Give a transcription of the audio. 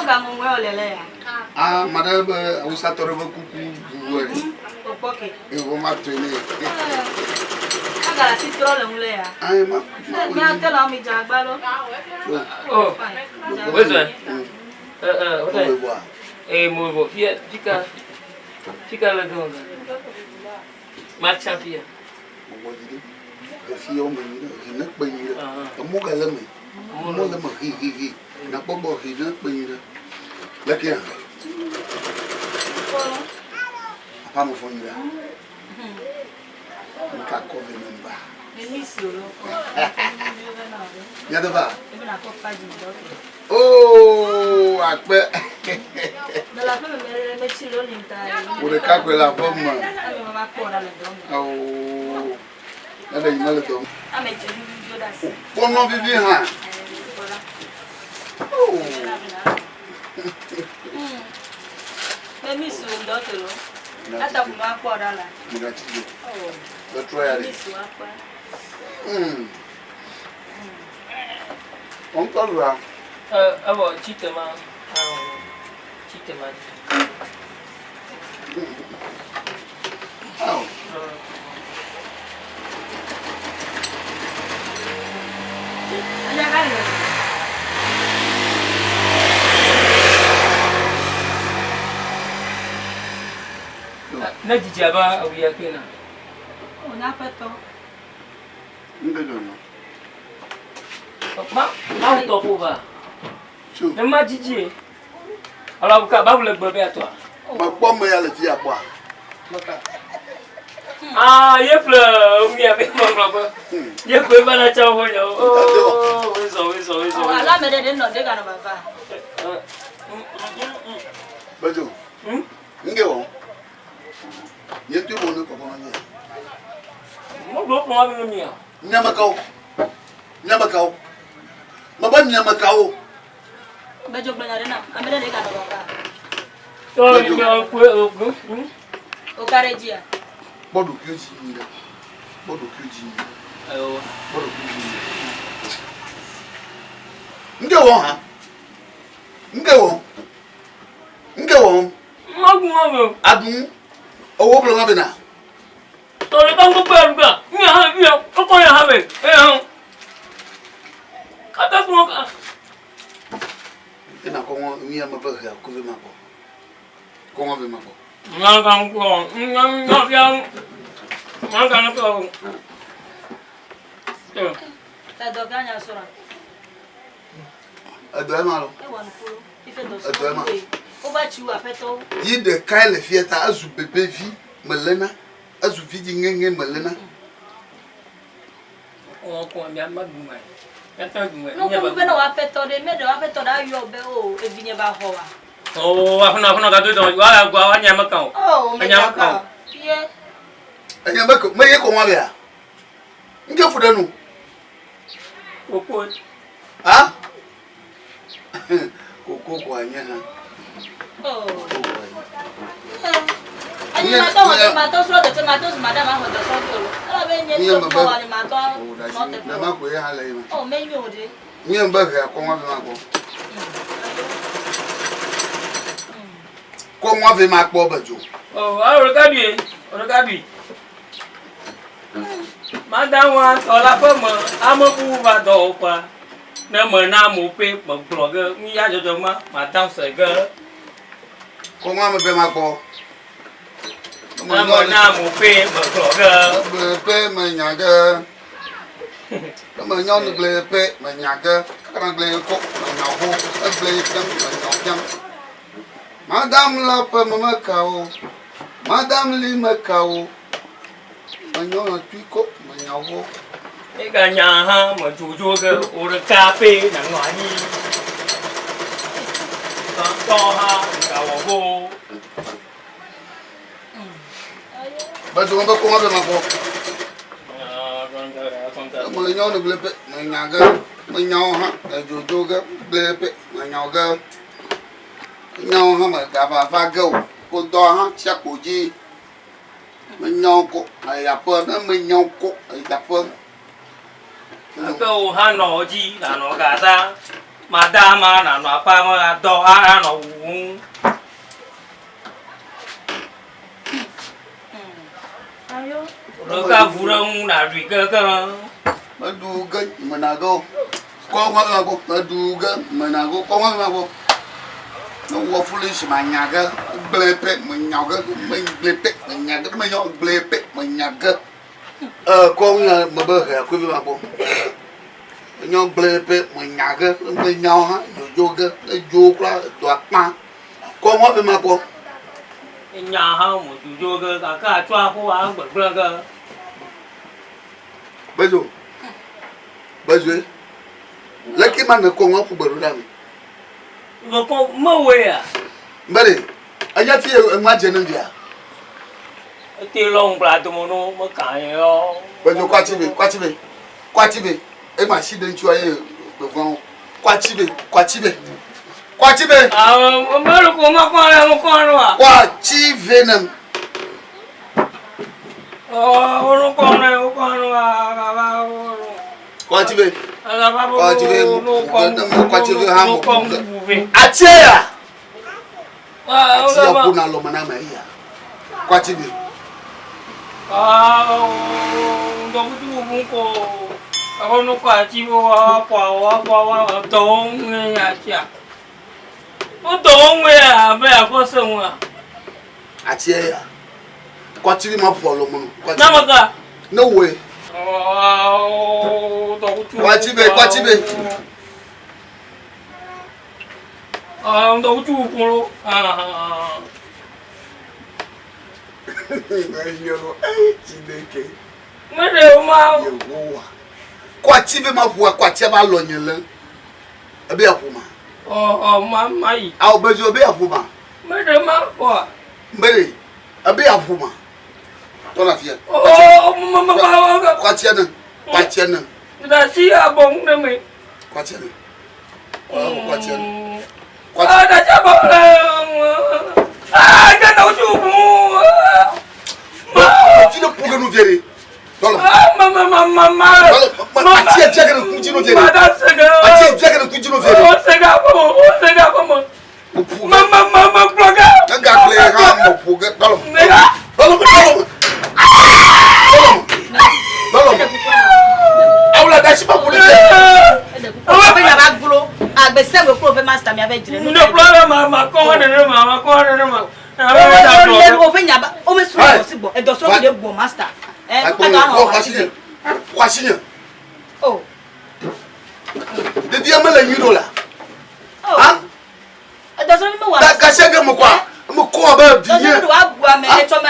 kamu ngolele ya. Ah, madame usa torebe kuku buwe. Opoke. Ewo ma tweni. Agara si trole mule ya. Ai ma. Mi atela mi jagbalo. Oh. Wezo. Ote. Mo bo fica lá dentro. Marcha fia. Mo di. Fi o me ni na pe ni. Mo ga le me. Mo le me hi. Na bobo hi na pe ni. Lekia. Apa mo fon ya. Nka ko ve memba. Ni solo. Ya de ba. Ebi na ko faji do. Oh, akpe. De la femme me chilo linta. O de ka ko la pomme. Ami mama ko na le do. Oh. Na de yimale do. Ame je bi do da si. Pono vivi ha. Oh. Emi su ndo telo. Ata ku ma ko da la. Mira ti. Oh. Do try ali. Emi su apa. On parla. Abo chitema. Chitema. Oh. Anya kali. Na jijaba awiya kena. Oh, na peto. Nde do no. Ma topo ba. Chu. Na ma jiji. Ala buka ba bule gbe be atwa. Ma po mo ya le fi apa. Maka. Ye ple mi ave mo ngba. Ye kwe ba na cha ho yo. Oh, wezo. Oh, ala me de no de ga na baba. Bajo. Nge wo. Ye tu mo no ko na ye. Mo do ko ma mi ya. Nyamakao. Maba nyamakao. Bejo gbanya de na. Amede de ga na baba. To ni ko kwe ogun. O karejia. Bodo kyoji ni. Ayo. Bodo kyoji ni. Nge wo ha. Magun. Adun. Owo blo ma be na. To le kan ko pe ruga. Ni ha bi ko ya ha be. Kata ko ka. Ina ko won mi ama ba ha ko ve ma ko. Ko won ve ma ko. Na kan ko. Na ya. Na kan ko. Ta do ganya sora. Ado ma lo. E wa no polo. Ife do so. Ado ma. O ba chi wa peto. Yi de kai le fieta azu bebe vi melena. Azu vi di ngenge melena. O ko mi ama gumai. Kata gumai. No ko be no wa peto de me de wa peto da yo be o e vinye ba ho wa. Oh, afuna ka do wa gwa wa nyama kan. Oh, me nyama kan. Ye. Anya ba ko me ye ko wa be a. Nge fuda nu. Koko. Ha? Koko ko anya ha. Oh. Anya ma to so de tomato madam ma ho de so do. Ala be nye to ko wa ni ma to. Na ma ko ye ha le ma. Oh, me nyo de. Nye mba ga ko wa be ma ko. Ko wa be ma po bajo. Oh, aro ka bi. Madam wa to la po mo, amobu ba do pa. Na mo na mo pe mo blog ni ya jojo ma, madam se ga. Ko wa me be ma po. Na mo na mo pe mo blog. Pe me nya ga. Me nya no ble pe me nya ga. Ka na ble ko me nya ho, ble kam me nya kam. Madam la pe me ka o. Madam li me ka o. Me nya na tui ko me nya ho. Cái cả nhà ha mà chủ cái ô được cà phê nắng ngoài đi cho ha cả vô Bajo ba ko wa be ma ko. con thở Me nya no ble pe me nya ga. Me nya ha jojo ga ble pe me nya ga. Nya ha ma ga va ga o. Ko do ha cha ko ji. Me nya ko ai ya pe na me nya ko ai ya pe. câu ha nọ gì là nó gà ra madama na no apa ma do ara no wu ayo lo ka vurang na riga maduga manago ko ngago maduga manago ko ngago no wo foolish manyaga blepe manyaga blepe manyaga manyaga blepe manyaga ko nga mabaga ko ba bo nyong blepe manyaga manyaga yoga jokla to pa ko ngo ma ko nya ha mo ju jo ga ka chwa ho a gbe ga Bajo. Bajo. Laki man ko ngo ku baru dami. Ngo ko mo we ya. Mbare. Anya ti ma jenu dia. Ti long bla to mo no mo ka yo. Bajo kwachibe. E ma shi den chu aye gbon. Kwachibe. Ah, mo ro ko ma ko ra mo ko ro wa. Kwachibe nam. Oh, ro ko na o ko ro wa. Kwachibe. Kwachibe ha mo. Ko Atia. Ah, Atia kuna lo mana ma iya. Kwachibe. Ah, ndo bu bu ko. Ako no kwa chi wa dong ya cha. O dong we a be ko se wa. Atia. Kwachibe ma follow mo. Na maka. No way. Oh, Kwachibe. Ah, ndo chu ko. Ah. Yo, Chineke. Mede ma. Yehowa. Kwachibe ma fuwa kwachibe ba lo nyele. Ebe afuma. Oh, mai. A obejo ebe afuma. Mede ma ko. Mbere. Ebe afuma. Tona fie. Oh, mama. Kwachibe na. Da si abong na me. Kwachibe. Kwachibe. Ah, da cha ba. Ah, da no chu bu. Tu ne pourrais nous virer. Ah, mama. Atia que nous continuons virer. Mada sega. Atia que nous continuons virer. O sega como. Mama bloga. Gagle ha mo puga. Nega. Aula da shiba pour le o fe na ba glo agbe se go pro fe master mi ave jire No bloga mama ko ne mama. o fe nya ba o me su o si gbo e do so de gbo master Kwashinya. oh De dia me la nyudo la. oh e do so mi wa Da ka shege mo kwa. Mo ko ba do so biye. do wa gbo ame e cho me